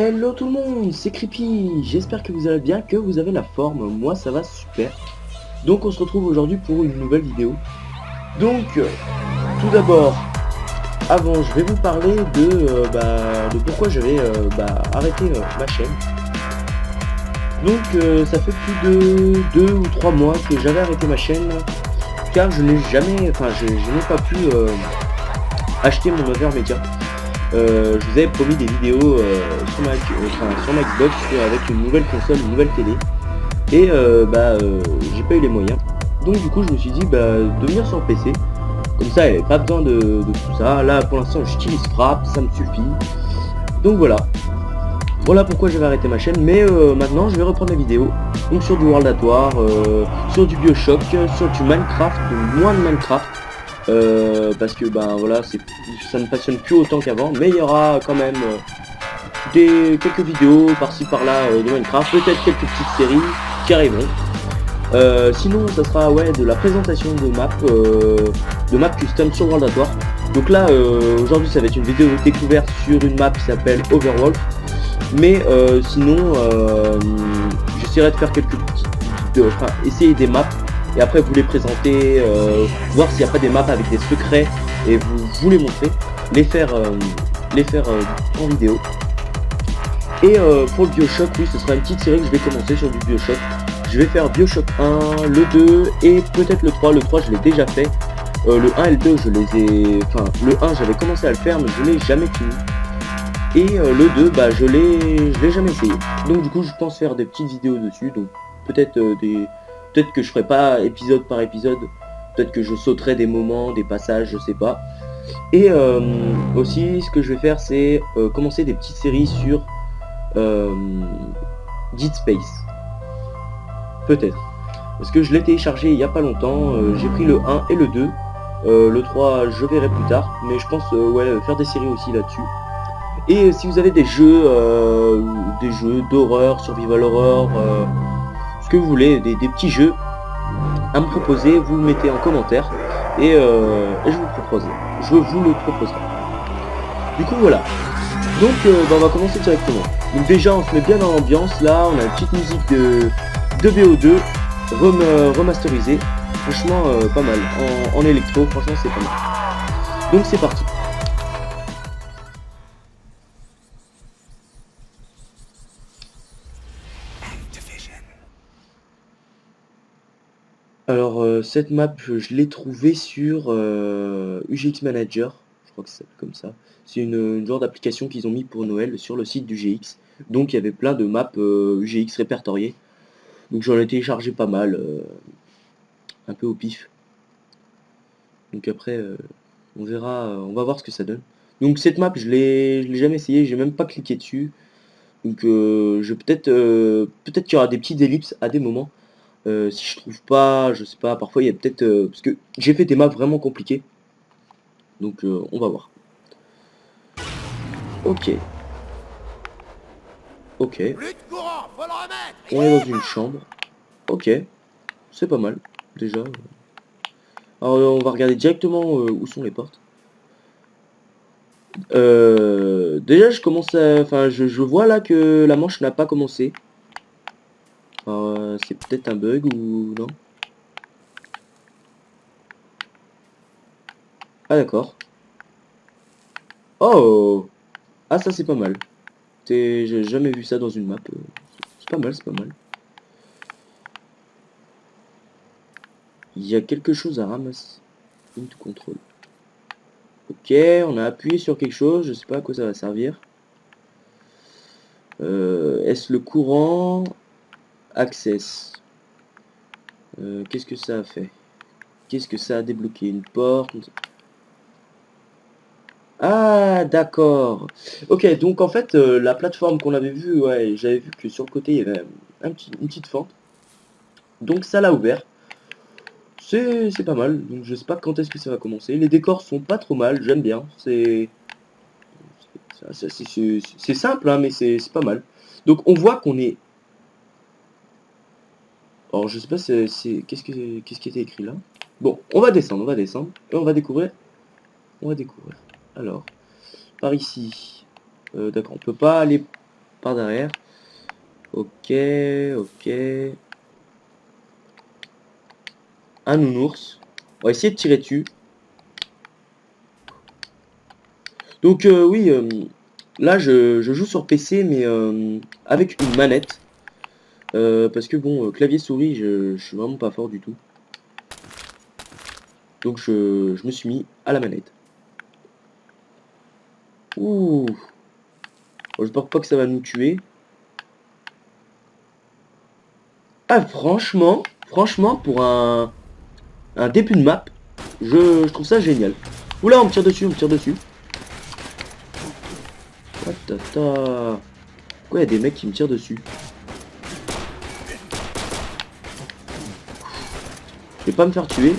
Hello tout le monde, c'est Creepy, j'espère que vous allez bien, que vous avez la forme, moi ça va super. Donc on se retrouve aujourd'hui pour une nouvelle vidéo. Donc, tout d'abord, avant je vais vous parler de pourquoi j'avais arrêté ma chaîne. Donc ça fait plus de 2 ou 3 mois que j'avais arrêté ma chaîne, car je n'ai jamais, je n'ai pas pu acheter mon Overmedia. Je vous avais promis des vidéos sur ma Xbox avec une nouvelle console, une nouvelle télé. Et j'ai pas eu les moyens. Donc du coup je me suis dit de venir sur le PC. Comme ça, il n'y avait pas besoin de tout ça. Là pour l'instant j'utilise Frappe, ça me suffit. Donc voilà. Voilà pourquoi j'avais arrêté ma chaîne. Mais maintenant je vais reprendre les vidéos. Donc sur du World at War, sur du Bioshock, sur du Minecraft, moins de Minecraft. Parce que voilà, ça ne passionne plus autant qu'avant, mais il y aura quand même quelques vidéos par-ci par-là de Minecraft, peut-être quelques petites séries qui arriveront. Sinon ça sera de la présentation de map custom sur World at War. Donc là aujourd'hui ça va être une vidéo découverte sur une map qui s'appelle Overworld, mais sinon j'essaierai de faire quelques petites essayer des maps et après vous les présenter, voir s'il n'y a pas des maps avec des secrets et vous les montrer, les faire en vidéo. Et pour le Bioshock, oui, ce sera une petite série que je vais commencer sur du Bioshock. Je vais faire Bioshock 1, le 2 et peut-être le 3. Le 3 je l'ai déjà fait. Le 1 et le 2 je les ai... le 1 j'avais commencé à le faire mais je l'ai jamais fini. Et le 2 je l'ai jamais essayé. Donc du coup je pense faire des petites vidéos dessus. Donc peut-être peut-être que je ferai pas épisode par épisode. Peut-être que je sauterai des moments, des passages, je sais pas. Et aussi ce que je vais faire c'est commencer des petites séries sur Dead Space. Peut-être. Parce que je l'ai téléchargé il y a pas longtemps. J'ai pris le 1 et le 2. Le 3 je verrai plus tard. Mais je pense faire des séries aussi là-dessus. Et si vous avez des jeux d'horreur, survival horror, ce que vous voulez, des petits jeux à me proposer, vous le mettez en commentaire et je vous le proposerai. Du coup voilà. Donc on va commencer directement. Donc déjà on se met bien dans l'ambiance, là on a une petite musique de BO2 remasterisée. Franchement pas mal. En électro, franchement c'est pas mal. Donc c'est parti. Alors cette map je l'ai trouvée sur UGX Manager, je crois que c'est comme ça. C'est une genre d'application qu'ils ont mis pour Noël sur le site d'UGX. Donc il y avait plein de maps UGX répertoriées. Donc j'en ai téléchargé pas mal, un peu au pif. Donc après on verra, on va voir ce que ça donne. Donc cette map je l'ai jamais essayé, j'ai même pas cliqué dessus. Donc peut-être qu'il y aura des petites ellipses à des moments. Si je trouve pas, je sais pas, parfois il y a peut-être... parce que j'ai fait des maps vraiment compliquées. Donc on va voir. Ok. Ok. On est dans une chambre. Ok. C'est pas mal, déjà. Alors on va regarder directement où sont les portes. Déjà je commence à... je vois là que la manche n'a pas commencé. Alors c'est peut-être un bug ou non? Ah d'accord. Oh! Ah ça c'est pas mal. J'ai jamais vu ça dans une map. C'est pas mal, c'est pas mal. Il y a quelque chose à ramasser. Point control. Ok, on a appuyé sur quelque chose, je sais pas à quoi ça va servir. Est-ce le courant? Access. Qu'est-ce que ça a fait? Qu'est-ce que ça a débloqué? Une porte? Ah d'accord. Ok, donc en fait la plateforme qu'on avait vue, j'avais vu que sur le côté il y avait une petite fente. Donc ça l'a ouvert. C'est pas mal, donc je sais pas quand est-ce que ça va commencer. Les décors sont pas trop mal, j'aime bien. C'est simple hein, mais c'est pas mal. Donc on voit qu'on est... Alors je sais pas qu'est-ce qui était écrit là. Bon, on va descendre et on va découvrir. Alors, par ici. D'accord, on peut pas aller par derrière. Ok, ok. Un nounours. On va essayer de tirer dessus. Donc oui, là je joue sur PC mais avec une manette. Parce que bon, clavier souris, je suis vraiment pas fort du tout. Donc je me suis mis à la manette. Ouh. Bon, j'espère pas que ça va nous tuer. Ah franchement, pour un début de map, je trouve ça génial. Oula, on me tire dessus, on me tire dessus. Pourquoi il y a des mecs qui me tirent dessus? Je vais pas me faire tuer.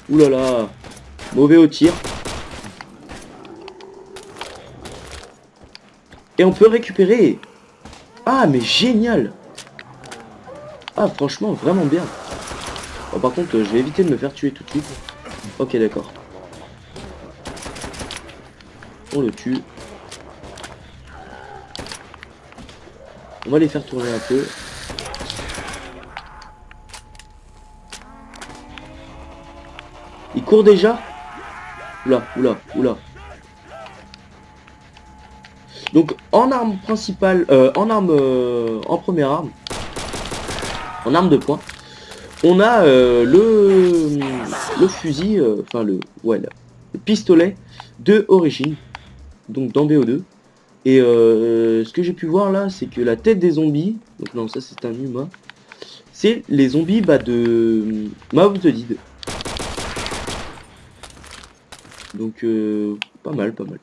Ouh là là, mauvais au tir. Et on peut récupérer. Ah mais génial. Ah franchement vraiment bien. Bon, par contre je vais éviter de me faire tuer tout de suite. Ok d'accord. On le tue. On va les faire tourner un peu. Il court déjà. Oula, oula, oula. Donc en arme principale, en première arme, en arme de poing, on a le fusil, enfin le pistolet de origine, donc dans BO2. Et ce que j'ai pu voir là, c'est que la tête des zombies, donc non ça c'est un humain, c'est les zombies de Mouse of the Dead. Donc pas mal, pas mal.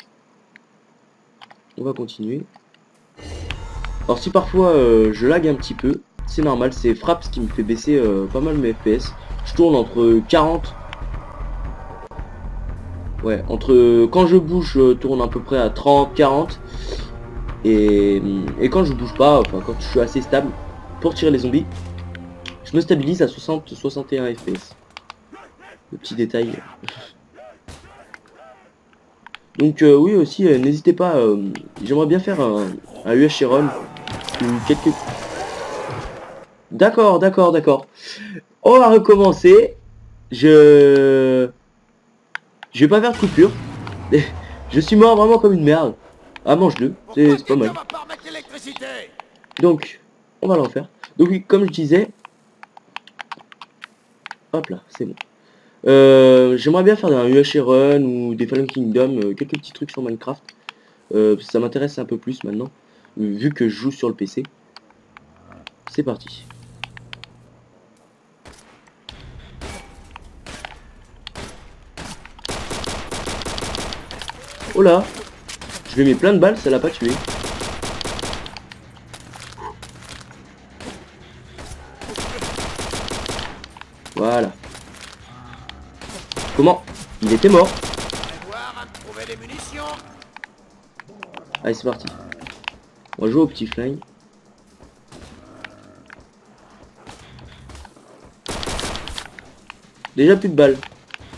On va continuer. Alors si parfois je lag un petit peu, c'est normal, c'est Fraps qui me fait baisser pas mal mes FPS. Je tourne entre 40. Ouais, entre quand je bouge, je tourne à peu près à 30, 40. Et quand je bouge pas, enfin quand je suis assez stable pour tirer les zombies, je me stabilise à 60, 61 FPS. Le petit détail. Donc oui aussi, n'hésitez pas, j'aimerais bien faire un UHC run ou quelques... D'accord, d'accord, d'accord. On va recommencer. Je vais pas faire de coupure. Je suis mort vraiment comme une merde. Ah mange-le, c'est pas mal. Donc, on va le refaire. Donc oui, comme je disais... Hop là, c'est bon. J'aimerais bien faire un UHC run ou des Fallen Kingdom, quelques petits trucs sur Minecraft. Ça m'intéresse un peu plus maintenant, vu que je joue sur le PC. C'est parti. Oh là, je lui ai mis plein de balles, ça l'a pas tué. Voilà. Comment? Il était mort. Allez, c'est parti. On va jouer au petit flingue. Déjà plus de balles.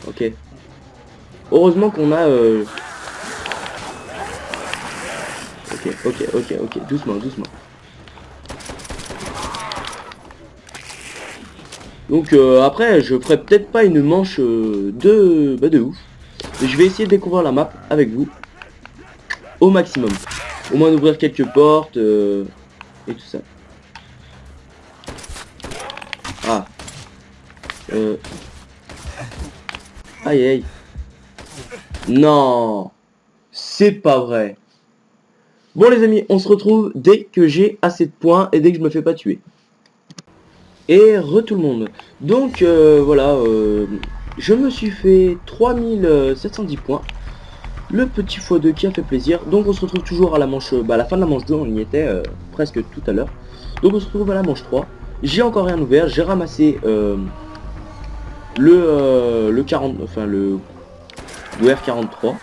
Ok. Heureusement qu'on a... Ok. Doucement, doucement. Donc après, je ferai peut-être pas une manche de ouf. Mais je vais essayer de découvrir la map avec vous. Au maximum. Au moins d'ouvrir quelques portes et tout ça. Ah. Aïe aïe. Non. C'est pas vrai. Bon les amis, on se retrouve dès que j'ai assez de points et dès que je me fais pas tuer. Et tout le monde. Donc voilà, je me suis fait 3710 points. Le petit x2 qui a fait plaisir. Donc on se retrouve toujours à la manche, à la fin de la manche 2, on y était presque tout à l'heure. Donc on se retrouve à la manche 3. J'ai encore rien ouvert, j'ai ramassé le 40, enfin le WR43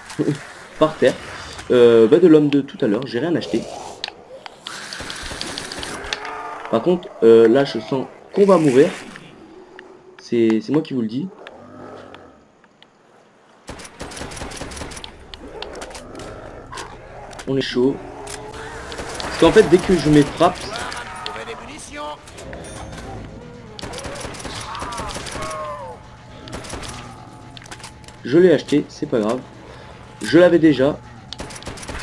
par terre. De l'homme de tout à l'heure, j'ai rien acheté. Par contre, là je sens qu'on va mourir. C'est moi qui vous le dis. On est chaud. Parce qu'en fait, dès que je mets frappe, je l'ai acheté, c'est pas grave. Je l'avais déjà.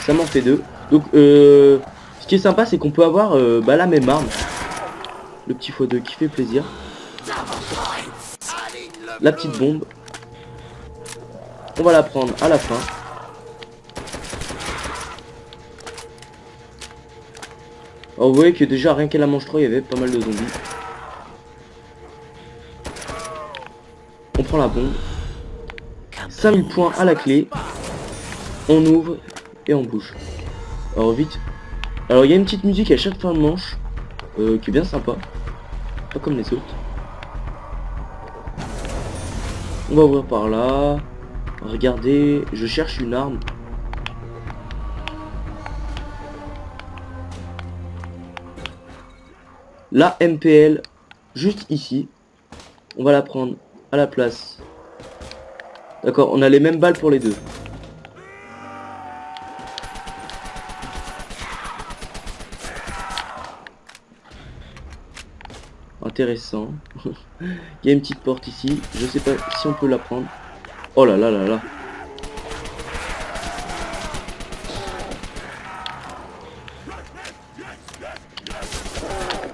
Ça m'en fait 2. Donc, ce qui est sympa, c'est qu'on peut avoir la même arme. Le petit x2 qui fait plaisir. La petite bombe. On va la prendre à la fin. Alors, vous voyez que déjà, rien qu'à la manche 3, il y avait pas mal de zombies. On prend la bombe. 5000 points à la clé. On ouvre et on bouge. Alors vite. Alors il y a une petite musique à chaque fin de manche. Qui est bien sympa. Pas comme les autres. On va ouvrir par là. Regardez, je cherche une arme. La MPL, juste ici. On va la prendre à la place. D'accord, on a les mêmes balles pour les deux. Intéressant. Il y a une petite porte ici. Je sais pas si on peut la prendre. Oh là là là là.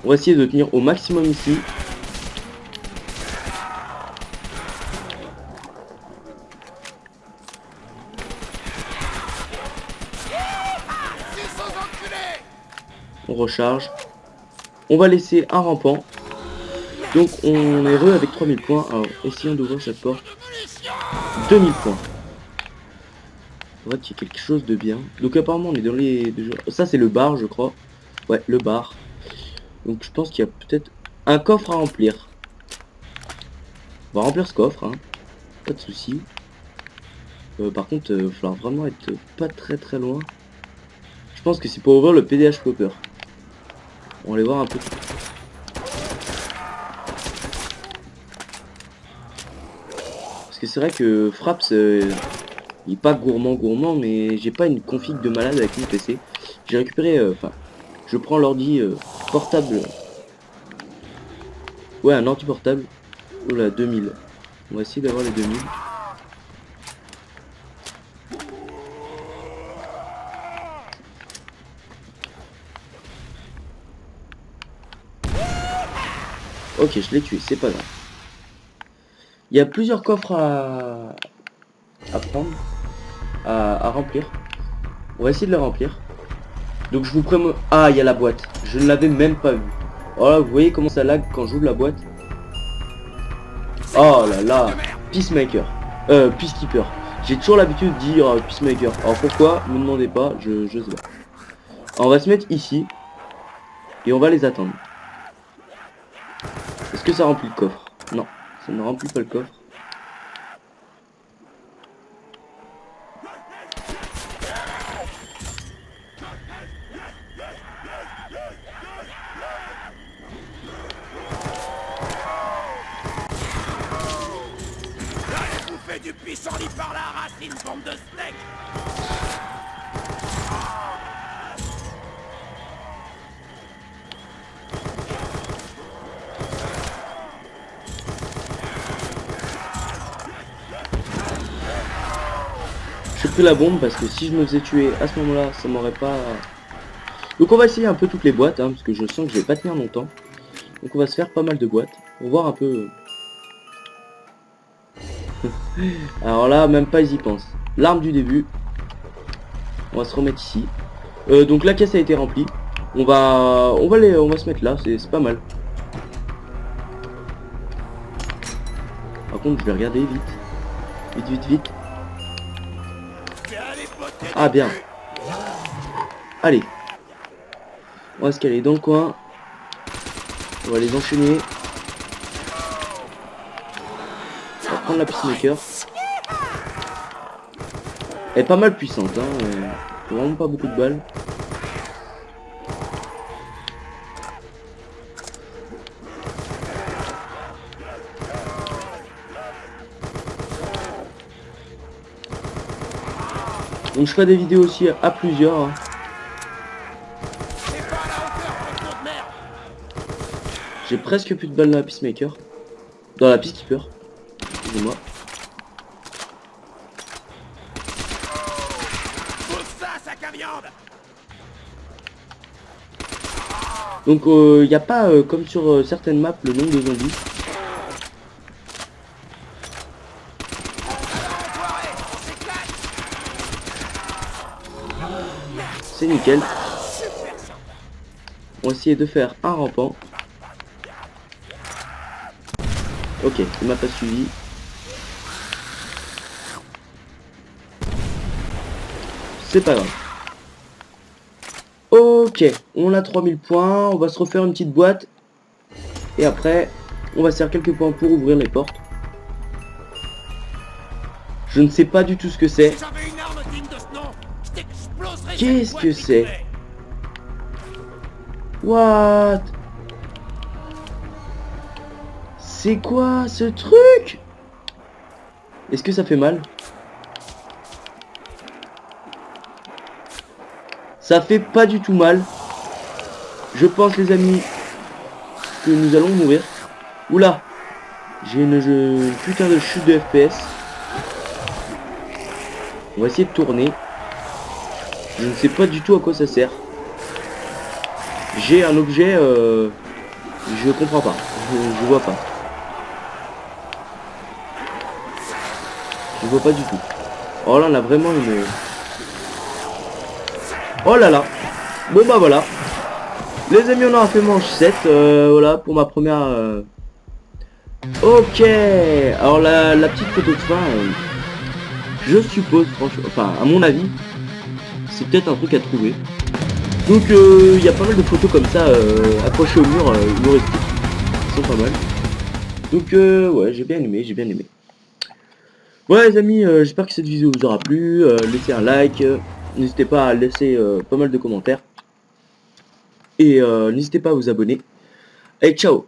On va essayer de tenir au maximum ici. On recharge. On va laisser un rampant. Donc on est heureux avec 3000 points. Alors essayons d'ouvrir cette porte. 2000 points. On voit qu'il y a quelque chose de bien. Donc apparemment on est dans les... Ça c'est le bar je crois. Ouais, le bar. Donc je pense qu'il y a peut-être un coffre à remplir. On va remplir ce coffre, hein. Pas de souci. Par contre, il va falloir vraiment être pas très loin. Je pense que c'est pour ouvrir le PDH Popper. On va aller voir un peu. Parce que c'est vrai que Fraps, il est pas gourmand, mais j'ai pas une config de malade avec mon PC. J'ai récupéré, enfin, je prends l'ordi portable. Ouais, un ordi portable. Oula, 2000. On va essayer d'avoir les 2000. Ok, je l'ai tué, c'est pas grave. Il y a plusieurs coffres à prendre, à remplir. On va essayer de les remplir. Donc je vous promets... Ah, il y a la boîte. Je ne l'avais même pas vue. Oh là, vous voyez comment ça lag quand j'ouvre la boîte. Oh là là. Peacemaker. Peacekeeper. J'ai toujours l'habitude de dire Peacemaker. Alors pourquoi? Ne me demandez pas, je sais pas. Alors, on va se mettre ici. Et on va les attendre. Est-ce que ça remplit le coffre? Non, ça ne remplit pas le coffre. Du pissenlit par la racine, bande de steak. J'ai pris la bombe parce que si je me faisais tuer à ce moment-là, ça m'aurait pas... Donc on va essayer un peu toutes les boîtes, hein, parce que je sens que je vais pas tenir longtemps. Donc on va se faire pas mal de boîtes, pour voir un peu... Alors là, même pas ils y pensent. L'arme du début. On va se remettre ici. Donc la caisse a été remplie. On va se mettre là, c'est pas mal. Par contre, je vais regarder vite. Vite. Ah bien. Allez. On va se caler dans le coin. On va les enchaîner. On va prendre la Peacemaker. Elle est pas mal puissante, hein. Vraiment pas beaucoup de balles. Donc je ferai des vidéos aussi à plusieurs. Hein. C'est pas à la hauteur, contre de merde. J'ai presque plus de balles dans la Peacemaker. Dans la Peacekeeper. Excusez-moi. Pousse ça, sac à viande. Donc il n'y a pas comme sur certaines maps le nombre de zombies. Enfoiré, on s'éclate. C'est nickel. Super sympa. On va essayer de faire un rampant. Ok, il m'a pas suivi. C'est pas grave. Ok, on a 3000 points. On va se refaire une petite boîte. Et après, on va se faire quelques points pour ouvrir les portes. Je ne sais pas du tout ce que c'est. Si j'avais une arme digne de ce nom, je t'exploserais. Qu'est-ce cette que boîte c'est? picolée. What? C'est quoi ce truc? Est-ce que ça fait mal? Ça fait pas du tout mal. Je pense les amis que nous allons mourir. Oula. J'ai une putain de chute de FPS. On va essayer de tourner. Je ne sais pas du tout à quoi ça sert. J'ai un objet... je comprends pas. Je vois pas. Je vois pas du tout. Oh là on a vraiment une... Oh là là. Bon bah voilà. Les amis on aura fait manche 7. Voilà pour ma première... Ok. Alors la petite photo de fin... je suppose franchement... Enfin à mon avis... c'est peut-être un truc à trouver. Donc il y a pas mal de photos comme ça accrochées au mur humoristiques. Qui sont pas mal. Donc ouais j'ai bien aimé, Ouais les amis, j'espère que cette vidéo vous aura plu. Laissez un like, n'hésitez pas à laisser pas mal de commentaires. Et n'hésitez pas à vous abonner. Allez ciao.